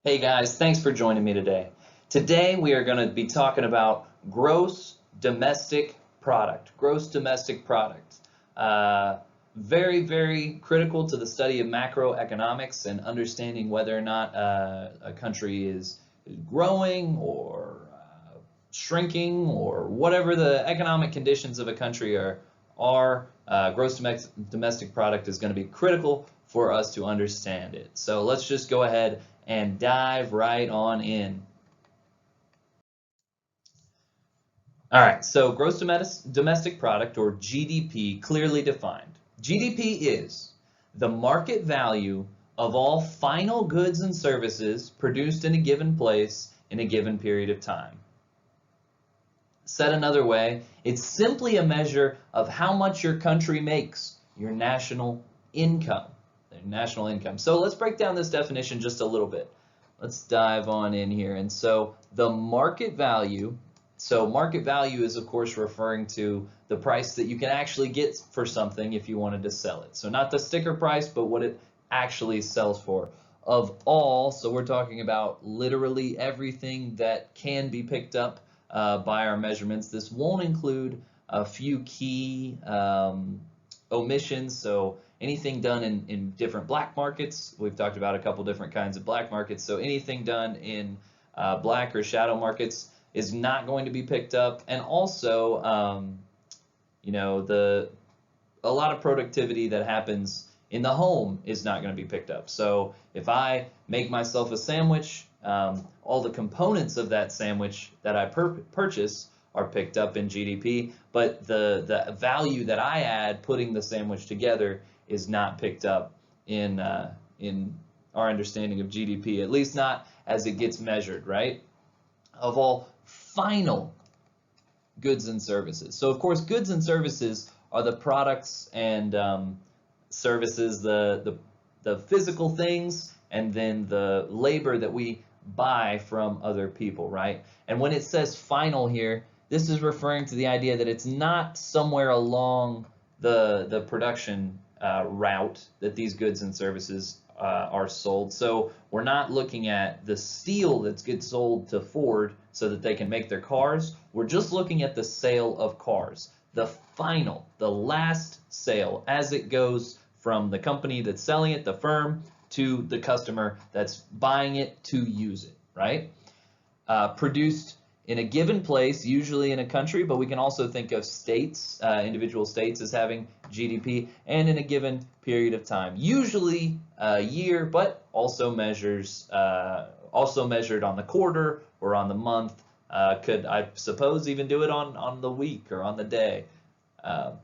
Hey guys, thanks for joining me today. Today we are going to be talking about gross domestic product. Gross domestic product. Very, very critical to the study of macroeconomics and understanding whether or not a country is growing or shrinking or whatever the economic conditions of a country are. Gross domestic product is going to be critical for us to understand it. So let's just go ahead and dive right on in. All right, so gross domestic product, or GDP, clearly defined. GDP is the market value of all final goods and services produced in a given place in a given period of time. Said another way, it's simply a measure of how much your country makes, your national income. National income. So let's break down this definition just a little bit. Let's dive on in here. And so the market value, market value is of course referring to the price that you can actually get for something if you wanted to sell it. So not the sticker price, but what it actually sells for. Of all, so we're talking about literally everything that can be picked up by our measurements. This won't include a few key omissions. So anything done in different black markets, we've talked about a couple different kinds of black markets, so anything done in black or shadow markets is not going to be picked up. And also, a lot of productivity that happens in the home is not going to be picked up. So if I make myself a sandwich, all the components of that sandwich that I purchase are picked up in GDP, but the value that I add putting the sandwich together is not picked up in our understanding of GDP, at least not as it gets measured, right? Of all final goods and services. So of course, goods and services are the products and services, the physical things, and then the labor that we buy from other people, right? And when it says final here, this is referring to the idea that it's not somewhere along the production route that these goods and services are sold. So we're not looking at the steel that gets sold to Ford so that they can make their cars. We're just looking at the sale of cars, the final, the last sale as it goes from the company that's selling it, the firm, to the customer that's buying it to use it, right? Produced in a given place, usually in a country, but we can also think of states, individual states as having GDP, and in a given period of time, usually a year, but also measured on the quarter or on the month. Could, I suppose, even do it on the week or on the day.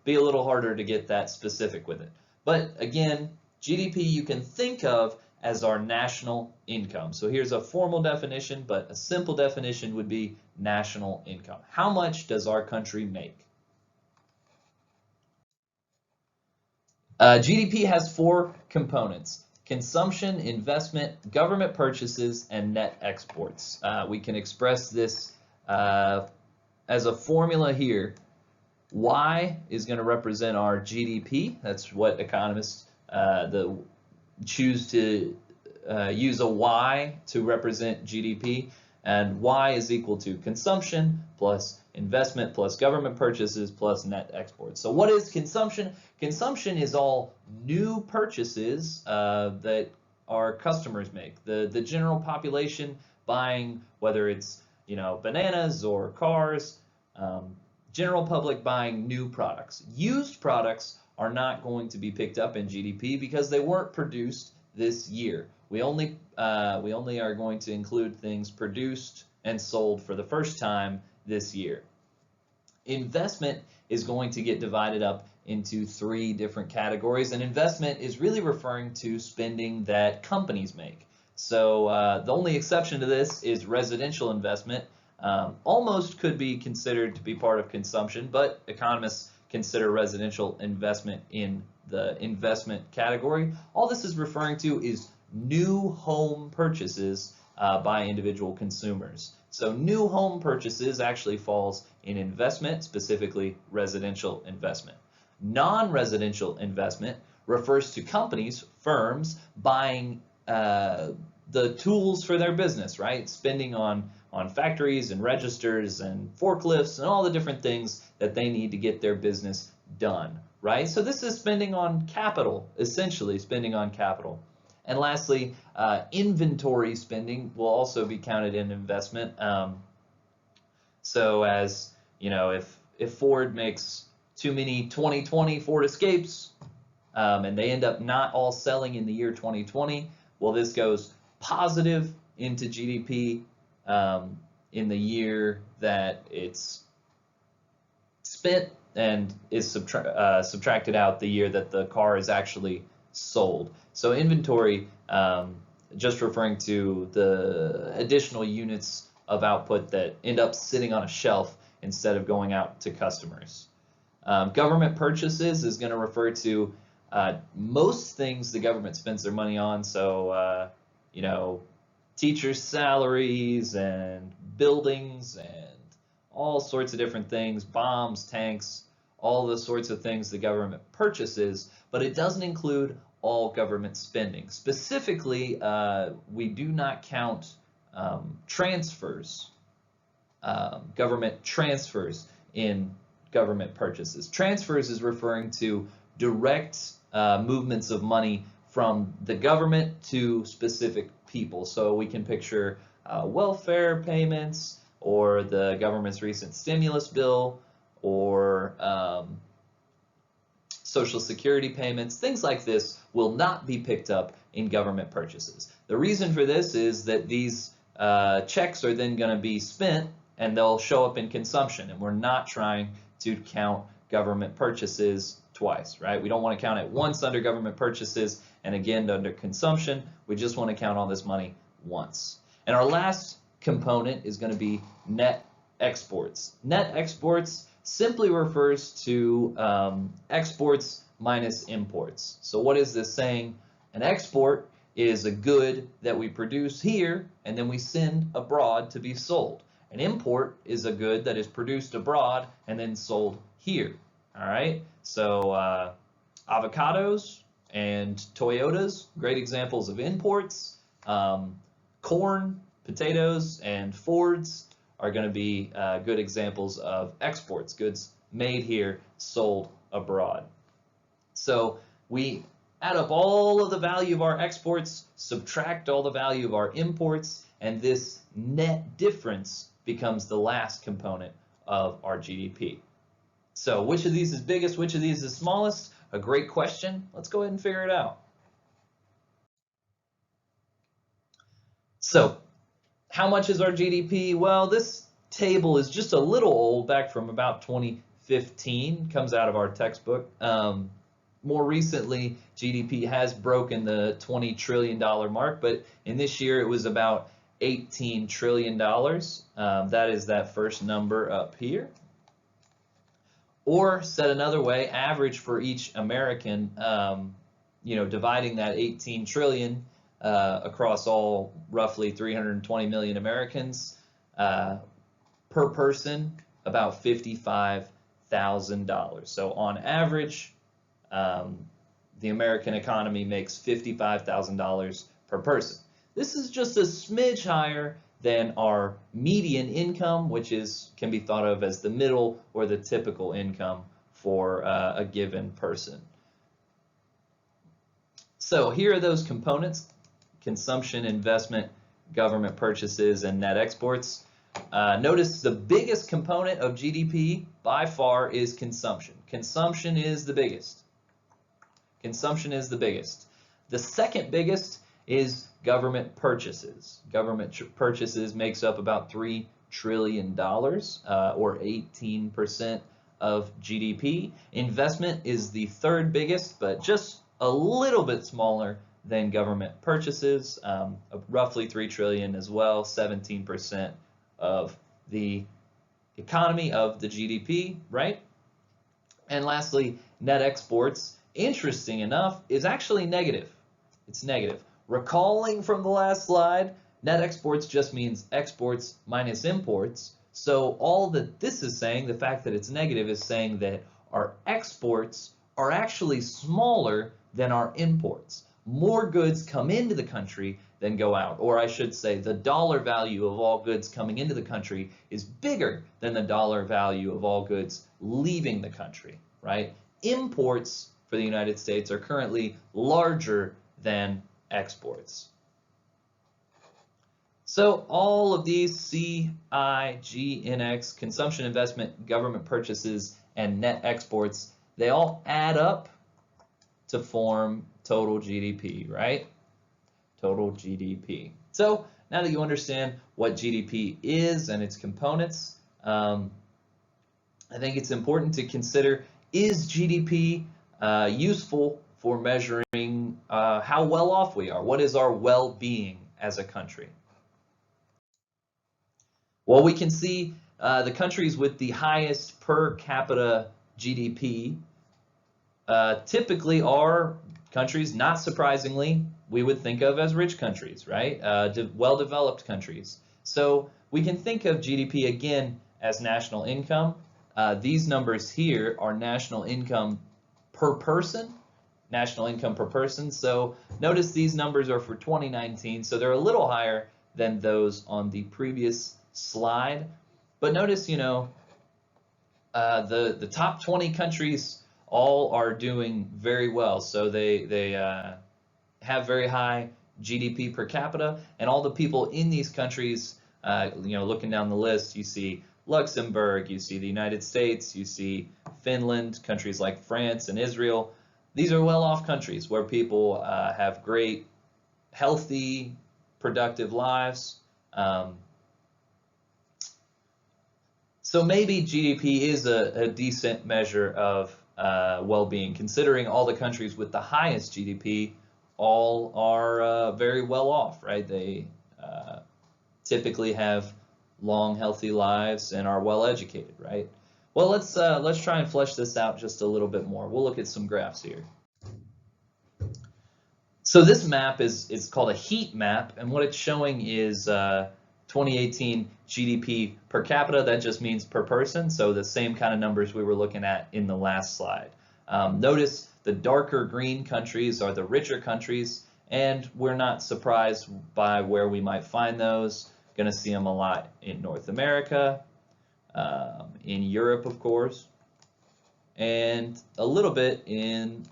Be a little harder to get that specific with it. But again, GDP you can think of as our national income. So here's a formal definition, but a simple definition would be national income. How much does our country make? GDP has four components: consumption, investment, government purchases, and net exports. We can express this as a formula here. Y is going to represent our GDP. That's what economists choose to use a Y to represent GDP, and Y is equal to consumption plus investment plus government purchases plus net exports. So what is consumption? Consumption is all new purchases that our customers make. The general population buying, whether it's bananas or cars, general public buying new products. Used products are not going to be picked up in GDP because they weren't produced this year. We only are going to include things produced and sold for the first time this year. Investment is going to get divided up into three different categories, and investment is really referring to spending that companies make. So the only exception to this is residential investment. Almost could be considered to be part of consumption, but economists consider residential investment in the investment category. All this is referring to is new home purchases by individual consumers. So new home purchases actually falls in investment, specifically residential investment. Non-residential investment refers to companies, firms, buying the tools for their business, right? Spending on factories and registers and forklifts and all the different things that they need to get their business done, right? So this is spending on capital, essentially spending on capital. And lastly, inventory spending will also be counted in investment. So as you know, if Ford makes too many 2020 Ford Escapes, and they end up not all selling in the year 2020, well, this goes positive into GDP in the year that it's spent and is subtracted out the year that the car is actually sold. So inventory, just referring to the additional units of output that end up sitting on a shelf instead of going out to customers. Government purchases is going to refer to most things the government spends their money on. So, you know, teachers' salaries and buildings and all sorts of different things, bombs, tanks, all the sorts of things the government purchases, but it doesn't include all government spending. Specifically, we do not count transfers, government transfers in government purchases. Transfers is referring to direct movements of money from the government to specific people. So we can picture welfare payments or the government's recent stimulus bill or Social Security payments. Things like this will not be picked up in government purchases. The reason for this is that these checks are then going to be spent and they'll show up in consumption, and we're not trying to count government purchases twice, right? We don't want to count it once under government purchases and again under consumption. We just want to count all this money once. And our last component is going to be net exports. Net exports simply refers to exports minus imports. So what is this saying? An export is a good that we produce here and then we send abroad to be sold. An import is a good that is produced abroad and then sold here. All right, so avocados and Toyotas, great examples of imports. Corn, potatoes, and Fords are going to be good examples of exports, goods made here, sold abroad. So we add up all of the value of our exports, subtract all the value of our imports, and this net difference becomes the last component of our GDP. So which of these is biggest, which of these is smallest? A great question. Let's go ahead and figure it out. So how much is our GDP? Well, this table is just a little old, back from about 2015, comes out of our textbook. More recently, GDP has broken the $20 trillion mark, but in this year it was about $18 trillion. That is that first number up here. Or said another way, average for each American, you know, dividing that 18 trillion across all roughly 320 million Americans, per person, about $55,000. So on average, the American economy makes $55,000 per person. This is just a smidge higher than our median income, which can be thought of as the middle or the typical income for a given person. So here are those components: consumption, investment, government purchases, and net exports. Notice the biggest component of GDP by far is consumption. Consumption is the biggest. Consumption is the biggest. The second biggest is government purchases. Government purchases makes up about $3 trillion, or 18% of GDP. Investment is the third biggest, but just a little bit smaller than government purchases, roughly $3 trillion as well, 17% of the economy, of the GDP, right? And lastly, net exports, interesting enough, is actually negative. It's negative. Recalling from the last slide, net exports just means exports minus imports. So all that this is saying, the fact that it's negative, is saying that our exports are actually smaller than our imports. More goods come into the country than go out. Or I should say the dollar value of all goods coming into the country is bigger than the dollar value of all goods leaving the country, right? Imports for the United States are currently larger than exports. So all of these C, I, G, NX, consumption, investment, government purchases, and net exports, they all add up to form total GDP, right? Total GDP. So now that you understand what GDP is and its components, I think it's important to consider, is GDP useful for measuring how well off we are? What is our well-being as a country? Well, we can see the countries with the highest per capita GDP typically are countries, not surprisingly, we would think of as rich countries, right? Well-developed countries. So we can think of GDP again as national income. These numbers here are national income per person, national income per person. So notice these numbers are for 2019, so they're a little higher than those on the previous slide. But notice, you know, the top 20 countries all are doing very well. So they have very high GDP per capita, and all the people in these countries, you know, looking down the list, you see Luxembourg, you see the United States, you see Finland, countries like France and Israel. These are well-off countries where people have great, healthy, productive lives. So maybe GDP is a decent measure of well-being, considering all the countries with the highest GDP all are very well off, right? They typically have long, healthy lives and are well educated, right? Well, let's try and flesh this out just a little bit more. We'll look at some graphs here. So this map is called a heat map, and what it's showing is 2018 GDP per capita. That just means per person, so the same kind of numbers we were looking at in the last slide. Notice the darker green countries are the richer countries, and we're not surprised by where we might find those. Going to see them a lot in North America, in Europe, of course, and a little bit in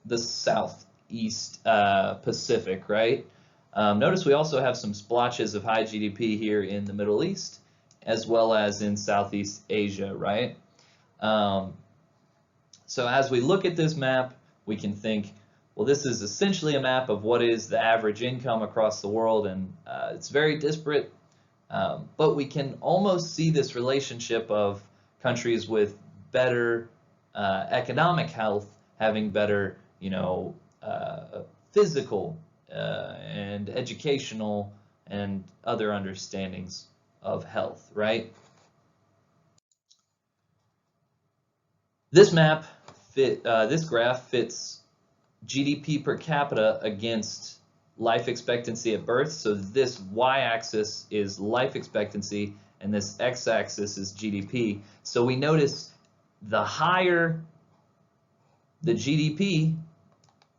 the Southeast Pacific, right? Notice we also have some splotches of high GDP here in the Middle East, as well as in Southeast Asia, right? So as we look at this map, we can think, well, this is essentially a map of what is the average income across the world, and it's very disparate, but we can almost see this relationship of countries with better economic health having better, you know, physical and educational and other understandings of health, right? This map this graph fits GDP per capita against life expectancy at birth. So this y-axis is life expectancy and this x-axis is GDP. So we notice the higher the GDP,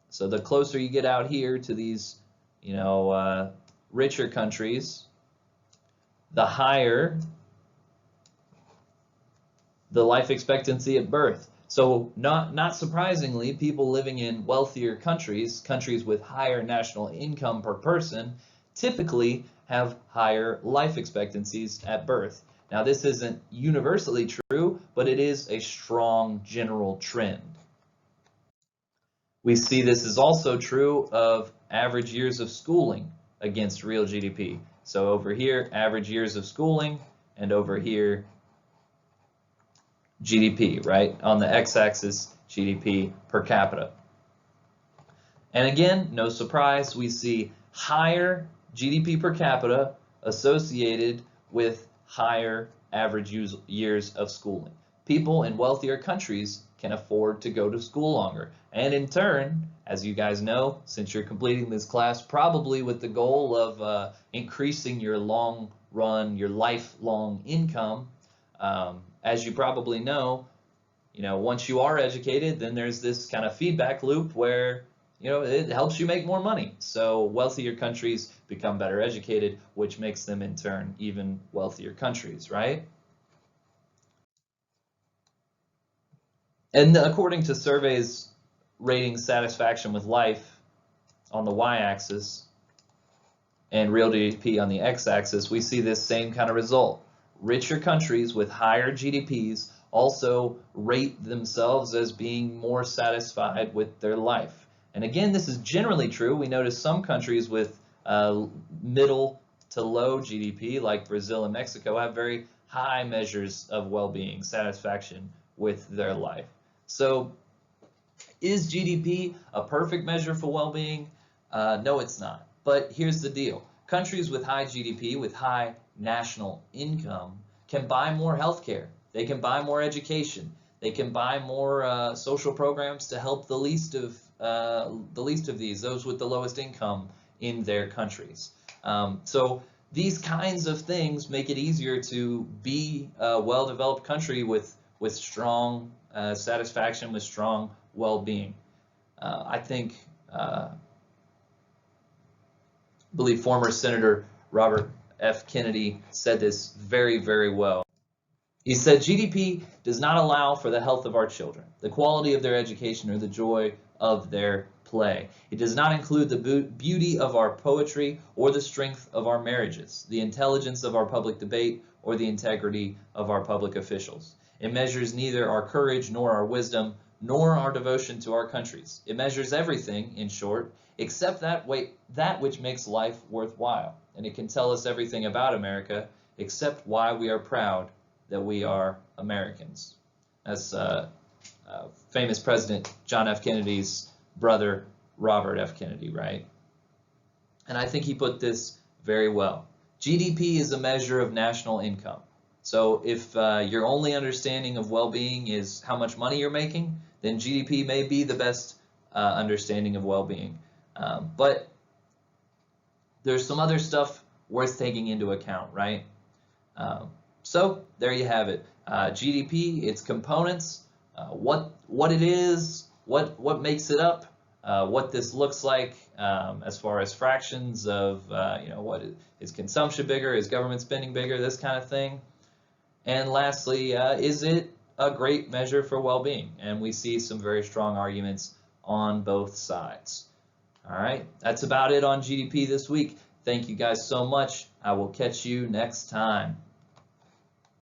so the closer you get out here to these, you know, richer countries, the higher the life expectancy at birth. So not surprisingly, people living in wealthier countries, countries with higher national income per person, typically have higher life expectancies at birth. Now this isn't universally true, but it is a strong general trend. We see this is also true of average years of schooling against real GDP. So over here, average years of schooling, and over here, GDP, right? On the x-axis, GDP per capita. And again, no surprise, we see higher GDP per capita associated with higher average years of schooling. People in wealthier countries can afford to go to school longer. And in turn, as you guys know, since you're completing this class, probably with the goal of increasing your long run, your lifelong income, as you probably know, once you are educated, then there's this kind of feedback loop where it helps you make more money. So wealthier countries become better educated, which makes them in turn even wealthier countries, right? And according to surveys rating satisfaction with life on the y-axis and real GDP on the x-axis, we see this same kind of result. Richer countries with higher GDPs also rate themselves as being more satisfied with their life. And again, this is generally true. We notice some countries with middle to low GDP, like Brazil and Mexico, have very high measures of well-being, satisfaction with their life. So is GDP a perfect measure for well-being? No, it's not. But here's the deal. Countries with high GDP, with high national income, can buy more healthcare. They can buy more education. They can buy more social programs to help the least of these, those with the lowest income in their countries. So these kinds of things make it easier to be a well-developed country with strong satisfaction, with strong well-being. I think, believe former Senator Robert F. Kennedy said this very, very well. He said, GDP does not allow for the health of our children, the quality of their education, or the joy of their play. It does not include the beauty of our poetry or the strength of our marriages, the intelligence of our public debate, or the integrity of our public officials. It measures neither our courage nor our wisdom, nor our devotion to our countries. It measures everything, in short, except that which makes life worthwhile. And it can tell us everything about America, except why we are proud that we are Americans. That's famous President John F. Kennedy's brother, Robert F. Kennedy, right? And I think he put this very well. GDP is a measure of national income. So if your only understanding of well-being is how much money you're making, then GDP may be the best understanding of well-being. But there's some other stuff worth taking into account, right? So there you have it. GDP, its components, what it is, what makes it up, what this looks like as far as fractions of what is consumption bigger, is government spending bigger, this kind of thing. And lastly, is it a great measure for well-being? And we see some very strong arguments on both sides. All right, that's about it on GDP this week. Thank you guys so much. I will catch you next time.